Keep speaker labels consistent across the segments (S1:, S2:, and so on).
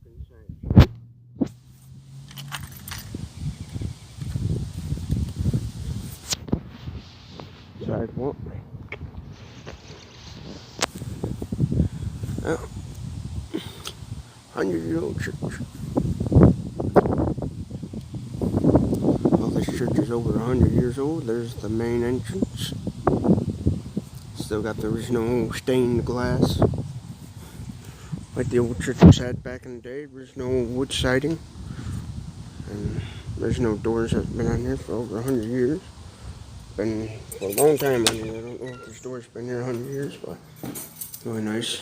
S1: inside. Sidewalk. Oh, 100-year-old church. Well, this church is over 100 years old. There's the main entrance. Still got the original stained glass, like the old churches had back in the day. Original wood siding. And original doors have been on here for over 100 years. Been for a long time on here. I don't know if this door's been here 100 years, but really nice.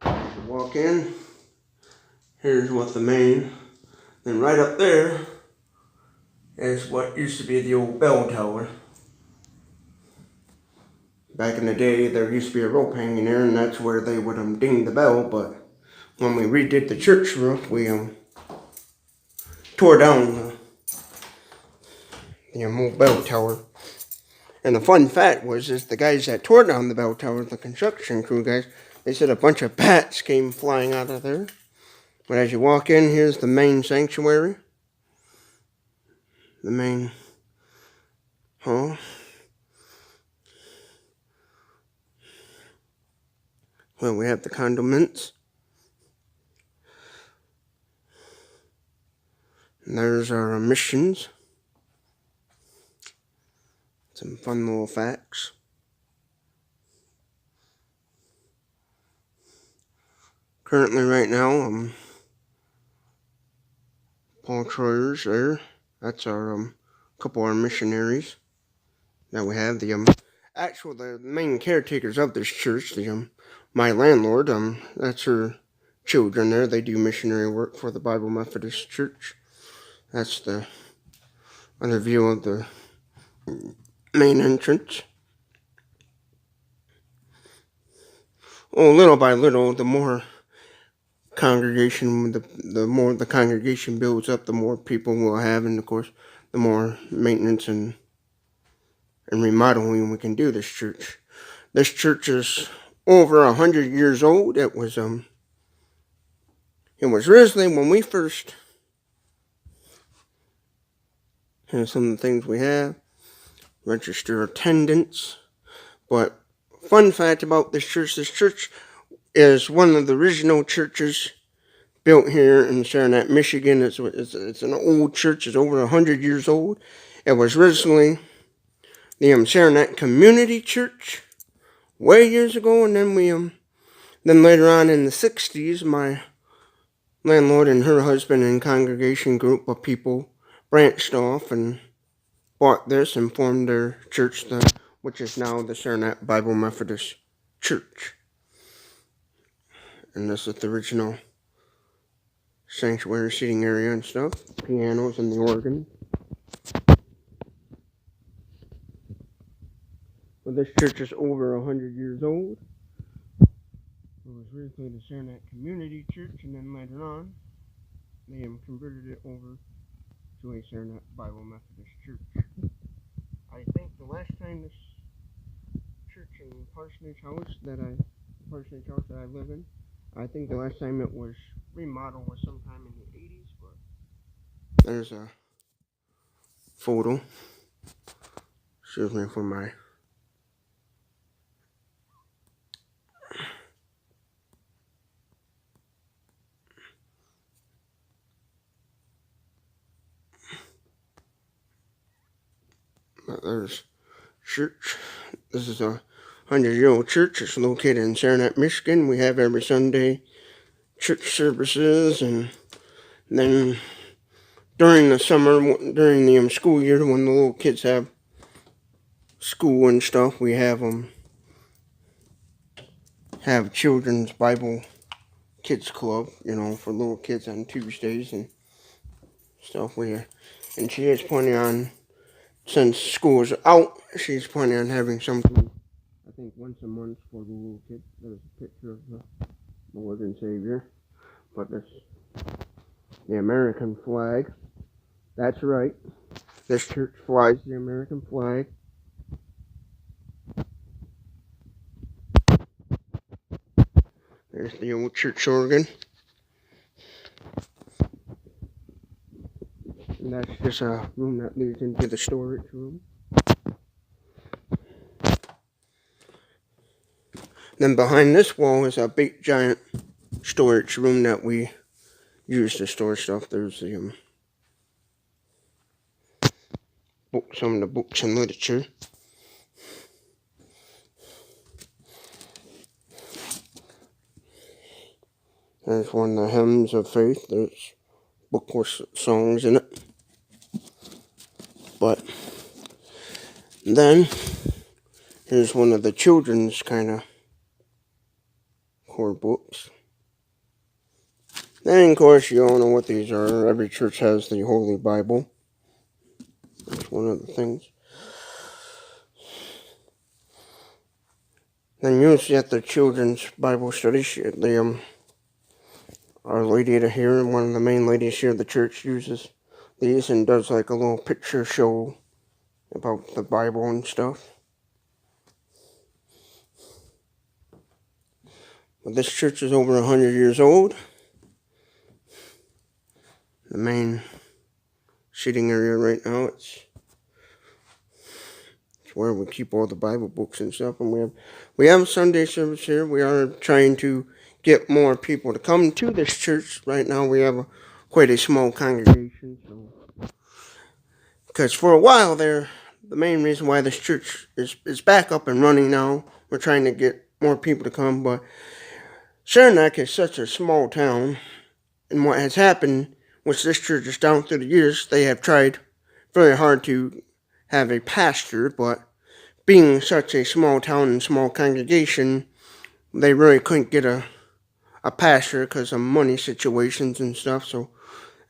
S1: You walk in. Here's what the main. Then right up there is what used to be the old bell tower. Back in the day, there used to be a rope hanging there, and that's where they would ding the bell. But when we redid the church roof, we tore down the old bell tower. And the fun fact is the guys that tore down the bell tower, the construction crew guys, they said a bunch of bats came flying out of there. But as you walk in, here's the main sanctuary. The main hall. Well, we have the condiments. And there's our missions. Some fun little facts. Currently, right now, Paul Troyer's there. That's our couple of our missionaries that we have. The main caretakers of this church. My landlord. That's her children there. They do missionary work for the Bible Methodist Church. That's the other view of the main entrance. Oh, little by little, the more congregation, the more the congregation builds up, the more people we'll have, and of course, the more maintenance and remodeling we can do this church. This church is over 100 years old. It was originally when we first. Here's some of the things we have. Register attendance. But fun fact about this church is one of the original churches built here in Saranac, Michigan. It's an old church. It's over 100 years old. It was originally the Saranac Community Church way years ago, and then later on in the 60s, my landlord and her husband and congregation group of people branched off and bought this and formed their church, which is now the Saranac Bible Methodist Church. And this is the original sanctuary seating area and stuff. Pianos and the organ. Well, this church is over 100 years old. It was originally the Saranac Community Church, and then later on, they converted it over to a Saranac Bible Methodist Church. I think the last time this church in Parsonage House that I live in, I think the last time it was remodeled was sometime in the 80s, but there's a photo. Excuse me for my there's church. This is a 100-year-old church. It's located in Saranac, Michigan. We have every Sunday church services, and then during the summer, during the school year, when the little kids have school and stuff, we have children's Bible kids club, for little kids on Tuesdays and stuff. And she is planning on, since school is out, she's planning on having something, I think, once a month for the little kids. There's a picture of the Lord and Savior. But this, the American flag. That's right. This church flies the American flag. There's the old church organ. And that's just a room that leads into the storage room. Then behind this wall is a big giant storage room that we use to store stuff. There's the some of the books and literature. There's one of the hymns of faith. There's book with songs in it. But then here's one of the children's kind of core books. Then, of course, you all know what these are. Every church has the Holy Bible. That's one of the things. Then usually at the children's Bible studies, our lady here, one of the main ladies here at the church, uses these and does like a little picture show about the Bible and stuff. But this church is over 100 years old. The main seating area right now, it's where we keep all the Bible books and stuff. And we have Sunday service here. We are trying to get more people to come to this church. Right now we have quite a small congregation. Because for a while there, the main reason why this church is back up and running now, we're trying to get more people to come. But Saranac is such a small town. And what has happened, which this church is down through the years, they have tried very hard to have a pastor, but being such a small town and small congregation, they really couldn't get a pastor because of money situations and stuff. So,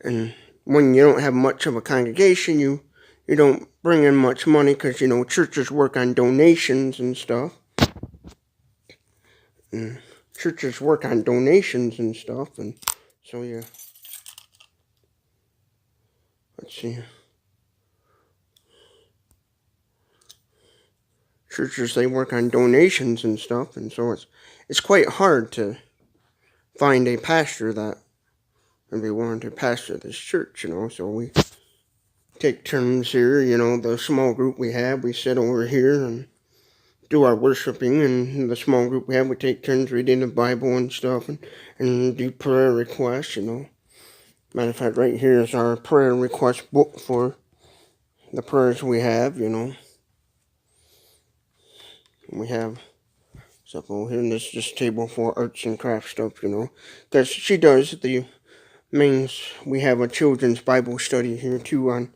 S1: and when you don't have much of a congregation, you don't bring in much money because, churches work on donations and stuff. And churches work on donations and stuff, and so yeah. Let's see. Churches, they work on donations and stuff, and so it's quite hard to find a pastor that would be willing to pastor this church, so we take turns here, the small group we have, we sit over here and do our worshiping, and the small group we have, we take turns reading the Bible and stuff, and do prayer requests, Matter of fact, right here is our prayer request book for the prayers we have, We have stuff over here, and this is just a table for arts and crafts stuff, Because she does the mains. We have a children's Bible study here too.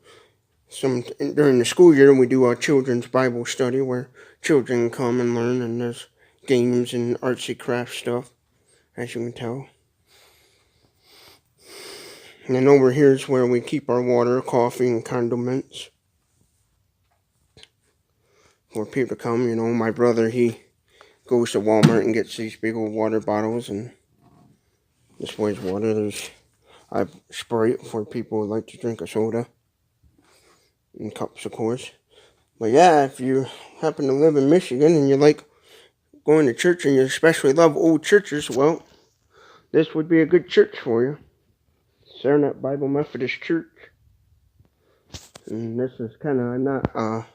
S1: During the school year, we do a children's Bible study where children come and learn, and there's games and artsy craft stuff, as you can tell. And then over here is where we keep our water, coffee, and condiments for people to come. My brother, he goes to Walmart and gets these big old water bottles, and this way's water. I spray it for people who like to drink a soda, in cups, of course. But yeah, if you happen to live in Michigan and you like going to church and you especially love old churches, well, this would be a good church for you. Saranac Bible Methodist Church. And this is kind of, I'm not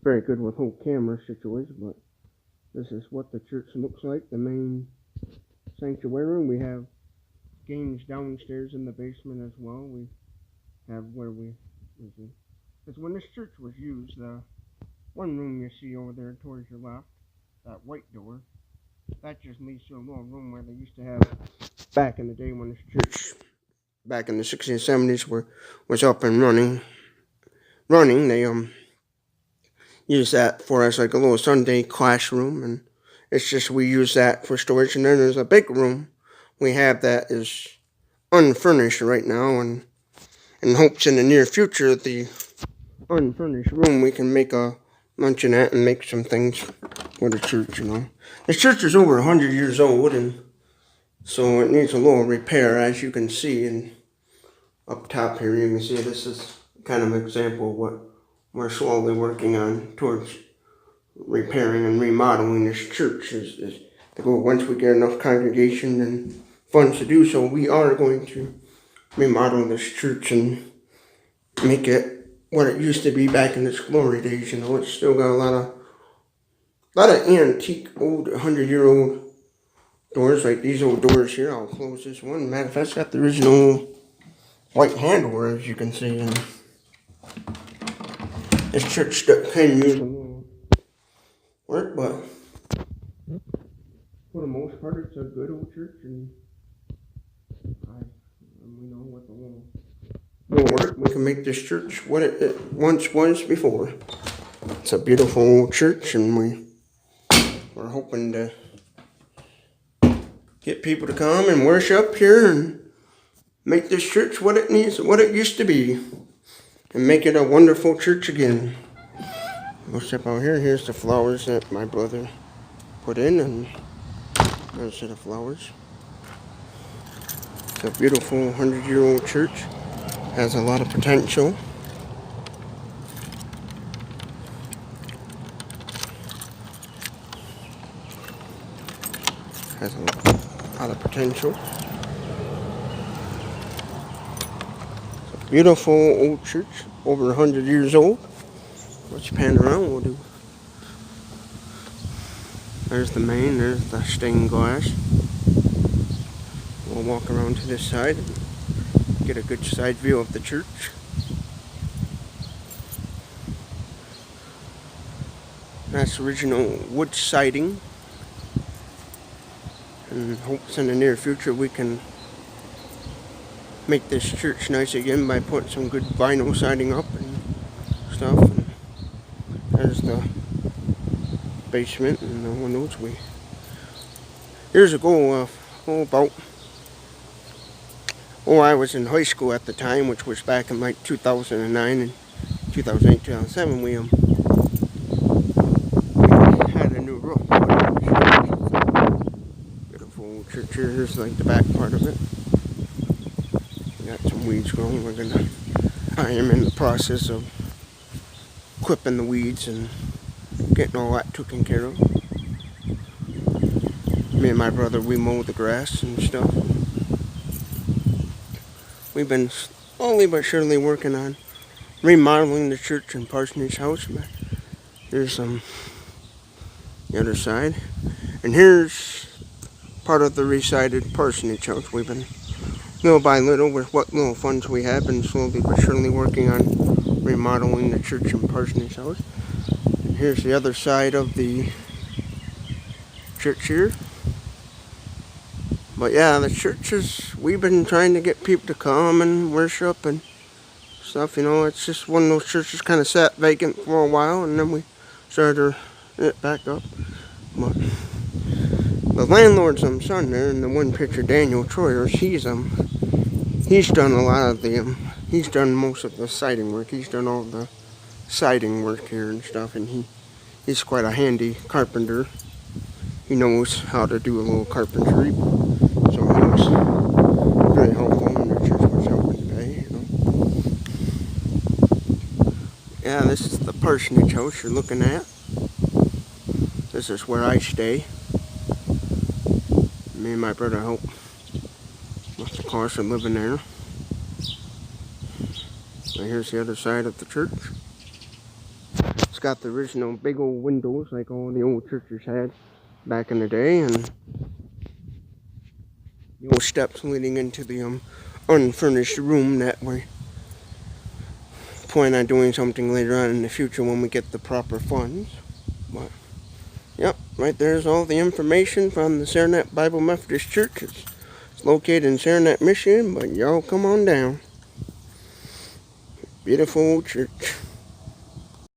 S1: very good with whole camera situation, but this is what the church looks like. The main sanctuary room. We have games downstairs in the basement as well. We have where we, because when this church was used, the one room you see over there towards your left, that white door, that just leads to a little room where they used to have back in the day when this church, back in the 60s and 70s, was up and running. They use that for as like a little Sunday classroom, and it's just we use that for storage. And then there's a big room we have that is unfurnished right now, and in hopes in the near future the unfurnished room we can make a luncheonette and make some things for the church. This church is over 100 years old, and so it needs a little repair, as you can see. And up top here you can see this is kind of an example of what we're slowly working on towards repairing and remodeling this church. Is to go, once we get enough congregation and funds to do so, we are going to remodel this church and make it what it used to be back in its glory days. You know, it's still got a lot of antique, old, 100-year-old doors, like these old doors here. I'll close this one. Matter of fact, it's got the original white handle, as you can see. And this church can use a little work, but for the most part, it's a good old church, and we know what the little work, we can make this church what it once was before. It's a beautiful old church, and we're hoping to get people to come and worship here and make this church what it needs, what it used to be, and make it a wonderful church again. We'll step out here. Here's the flowers that my brother put in, and there's a set of flowers. It's a beautiful 100-year-old church. Has a lot of potential. Has a lot of potential. It's a beautiful old church, over 100 years old. Let's pan around, we'll do. There's the main, there's the stained glass. We'll walk around to this side and get a good side view of the church. That's original wood siding. And hopes in the near future we can make this church nice again by putting some good vinyl siding up and stuff. And there's the basement and the windows. Years ago, I was in high school at the time, which was back in like 2009 and 2008, 2007. We had a new roof. Beautiful church here. Here's like the back part of it. Got some weeds growing. I am in the process of clipping the weeds and getting all that taken care of. Me and my brother, we mow the grass and stuff. We've been slowly but surely working on remodeling the church and parsonage house. Here's the other side. And here's part of the resided parsonage house. We've been, little by little, with what little funds we have, been slowly but surely working on remodeling the church and parsonage house. And here's the other side of the church here. But yeah, the churches, we've been trying to get people to come and worship and stuff, you know. It's just one of those churches kind of sat vacant for a while, and then we started it back up. But the landlord's son there, in the one picture, Daniel Troyers, he's done a lot of he's done most of the siding work. He's done all the siding work here and stuff, and he's quite a handy carpenter. He knows how to do a little carpentry. So he was very helpful, and the church was helping today, you know. Yeah, this is the parsonage house you're looking at. This is where I stay. Me and my brother help with the cost of living there. So here's the other side of the church. It's got the original big old windows like all the old churches had back in the day, and the old steps leading into the unfurnished room that we plan on doing something later on in the future when we get the proper funds. But yep, right there's all the information from the Saranac Bible Methodist Church. It's located in Saranac, Michigan, but y'all come on down. Beautiful old church.